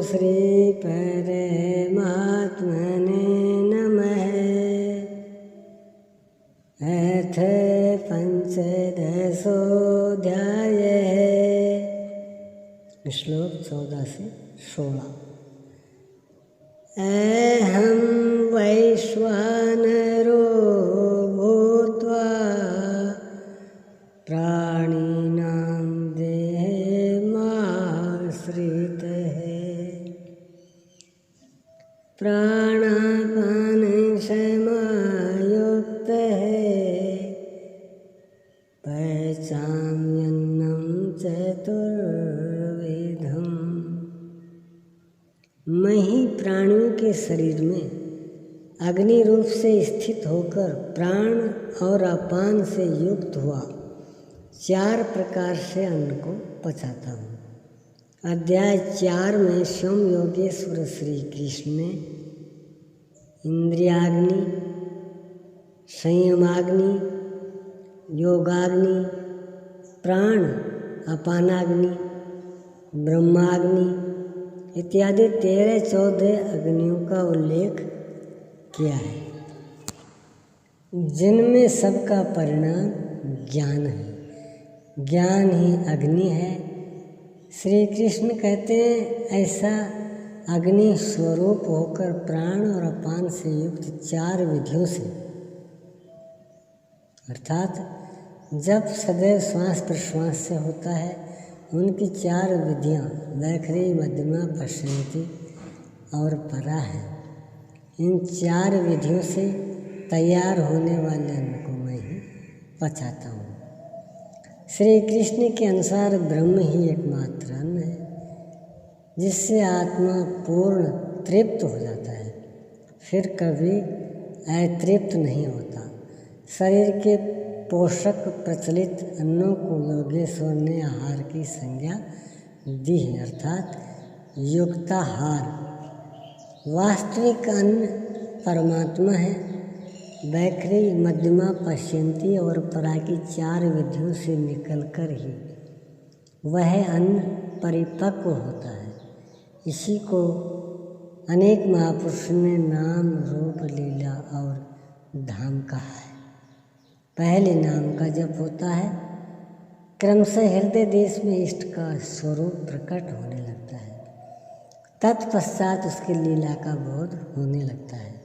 श्री परमात्मने नमः। अथ पंचदशोऽध्यायः। श्लोक 14 से 16। अहं वैश्वानरो भूत्वा प्राणिनां देहमाश्रितः प्राणापानसमायुक्तः पचाम्यन्नं चतुर्विधम्। मैं ही प्राणियों के शरीर में अग्नि रूप से स्थित होकर प्राण और अपान से युक्त हुआ 4 प्रकार से अन्न को पचाता हूँ। अध्याय 4 में स्वयं योगेश्वर श्री कृष्ण ने इंद्रियाग्नि, संयमाग्नि, योगाग्नि, प्राण अपानाग्नि, ब्रह्माग्नि इत्यादि 13-14 अग्नियों का उल्लेख किया है, जिनमें सबका परिणाम ज्ञान है। ज्ञान ही अग्नि है। श्री कृष्ण कहते हैं ऐसा अग्नि स्वरूप होकर प्राण और अपान से युक्त 4 विधियों से, अर्थात जब सदैव श्वास प्रश्वास से होता है, उनकी 4 विधियाँ वैखरी, मध्यमा, पश्यन्ति और परा हैं। इन 4 विधियों से तैयार होने वाले अन्न को मैं ही पचाता हूँ। श्री कृष्ण के अनुसार ब्रह्म ही एकमात्र अन्न है, जिससे आत्मा पूर्ण तृप्त हो जाता है, फिर कभी अतृप्त नहीं होता। शरीर के पोषक प्रचलित अन्नों को योगेश्वर ने आहार की संज्ञा दी है, अर्थात युक्ताहार। वास्तविक अन्न परमात्मा है। वैखरी, मध्यमा, पश्यन्ति और परा की 4 विधियों से निकलकर ही वह अन्न परिपक्व होता है। इसी को अनेक महापुरुषों ने नाम, रूप, लीला और धाम कहा है। पहले नाम का जप होता है, क्रमशः हृदय देश में इष्ट का स्वरूप प्रकट होने लगता है। तत्पश्चात उसकी लीला का बोध होने लगता है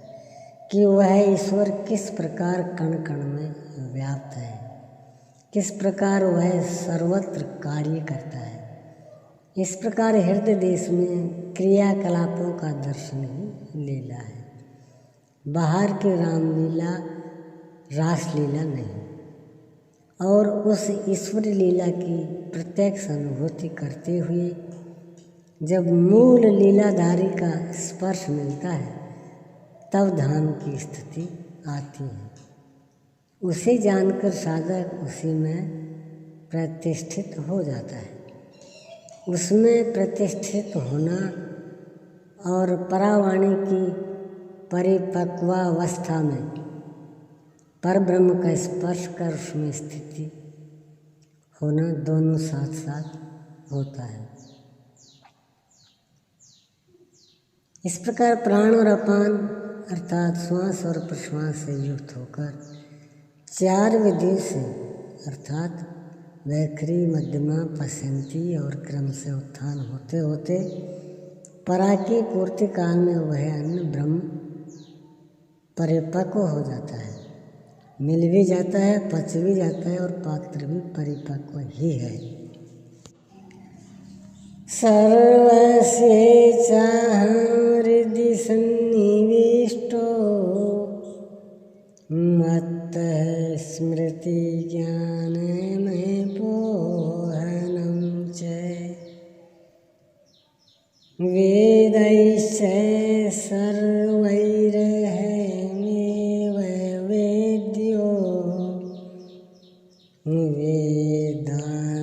कि वह ईश्वर किस प्रकार कण कण में व्याप्त है, किस प्रकार वह सर्वत्र कार्य करता है। इस प्रकार हृदय देश में क्रियाकलापों का दर्शन ही लीला है। बाहर की रामलीला रासलीला नहीं। और उस ईश्वरी लीला की प्रत्यक्ष अनुभूति करते हुए जब मूल लीलाधारी का स्पर्श मिलता है, तब धाम की स्थिति आती है। उसे जानकर साधक उसी में प्रतिष्ठित हो जाता है। उसमें प्रतिष्ठित होना और परावाणी की परिपक्वावस्था में परब्रह्म का स्पर्श कर उसमें स्थिति होना, दोनों साथ साथ होता है। इस प्रकार प्राण और अपान अर्थात श्वास और प्रश्वास से युक्त होकर 4 विधियों से अर्थात वैखरी, मध्यमा, पश्यन्ति और क्रम से उत्थान होते होते परा की पूर्ति काल में वह अन्न ब्रह्म परिपक्व हो जाता है, मिल भी जाता है, पच भी जाता है और पात्र भी परिपक्व ही है। सर्वस्यैच्छाहृदि सन्निविष्टो मत्तः स्मृति ज्ञानमपोहनं च वेदैश्च सर्वैरहमेव वेद्यो वेदान्तकृद्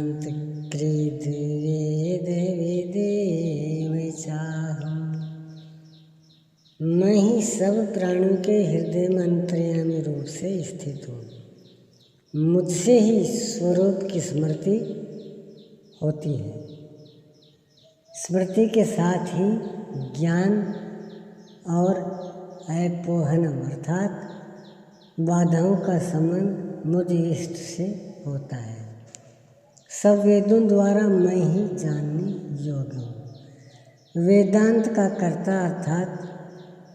वेदविदेव चाहम्। मैं ही सब प्राणियों के हृदय में अंतर्यामी रूप से स्थित हूँ। मुझसे ही स्वरूप की स्मृति होती है। स्मृति के साथ ही ज्ञान और अपोहनम अर्थात बाधाओं का शमन मुझ इष्ट से होता है। सब वेदों द्वारा मैं ही जानने योग्य हूँ। वेदांत का कर्ता अर्थात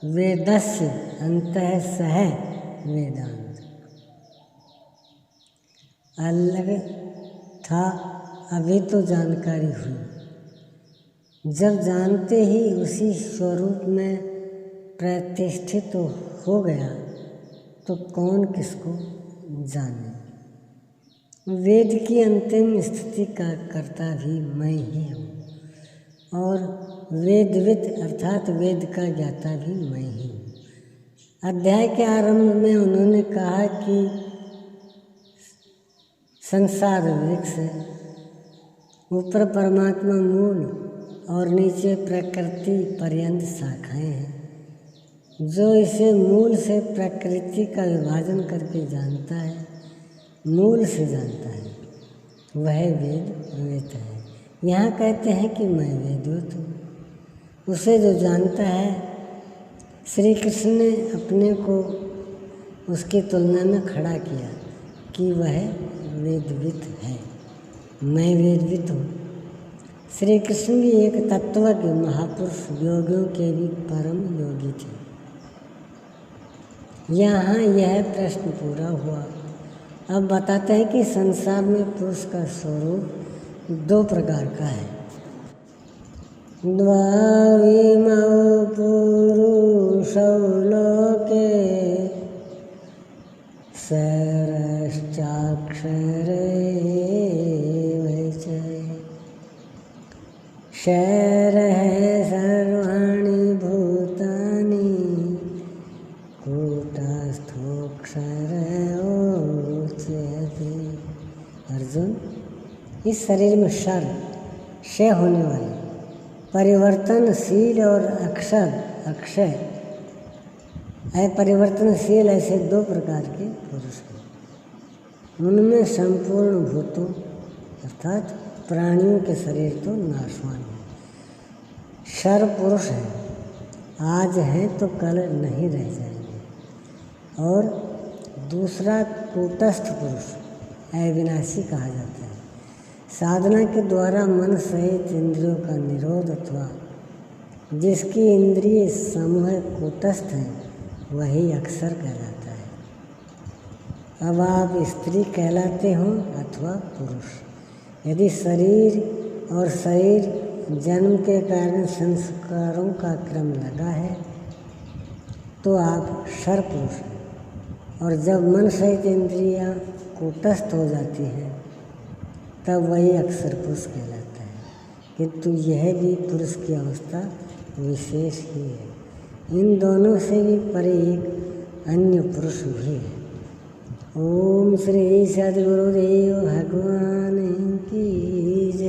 वेदस्य अंतः सह वेदांत अलग था, अभी तो जानकारी हुई। जब जानते ही उसी स्वरूप में प्रतिष्ठित हो गया तो कौन किसको जाने। वेद की अंतिम स्थिति का कर्ता भी मैं ही हूँ और वेदविद अर्थात वेद का ज्ञाता भी मैं ही हूँ। अध्याय के आरंभ में उन्होंने कहा कि संसार वृक्ष है, ऊपर परमात्मा मूल और नीचे प्रकृति पर्यंत शाखाएं हैं। जो इसे मूल से प्रकृति का विभाजन करके जानता है, मूल से जानता है, वह वेदविद है। यहाँ कहते हैं कि मैं वेदविद हूँ। उसे जो जानता है, श्री कृष्ण ने अपने को उसकी तुलना में खड़ा किया कि वह वेदविद है। मैं वेदविद हूँ। श्री कृष्ण भी एक तत्वज्ञ महापुरुष, योगियों के भी परम योगी थे। यहाँ यह प्रश्न पूरा हुआ। अब बताते हैं कि संसार में पुरुष का स्वरूप दो प्रकार का है। द्वाविमौ पुरुषौ लोके सरश्चाक्षरे शरः सर्वाणि भूतानि कूटस्थोऽक्षर उच्यते। अर्जुन, इस शरीर में क्षय होने वाले, परिवर्तनशील और अक्षय अपरिवर्तनशील ऐसे दो प्रकार के पुरुष हैं। उनमें संपूर्ण भूतों अर्थात प्राणियों के शरीर तो नाशवान है। क्षर पुरुष है, आज हैं तो कल नहीं रह जाएंगे। और दूसरा कूटस्थ पुरुष अविनाशी कहा जाता है। साधना के द्वारा मन सहित इंद्रियों का निरोध अथवा जिसकी इंद्रिय समूह कूटस्थ है, वही अक्षर कहलाता है। अब आप स्त्री कहलाते हो अथवा पुरुष। यदि शरीर और शरीर जन्म के कारण संस्कारों का क्रम लगा है तो आप क्षर पुरुष हैं। और जब मन सहित इंद्रियां कूटस्थ हो जाती हैं तब वही अक्षर पुरुष कहलाता है। किंतु यह भी पुरुष की अवस्था विशेष ही है। इन दोनों से भी परे एक अन्य पुरुष भी है। ओम श्री सद्गुरुदेव भगवान की जय।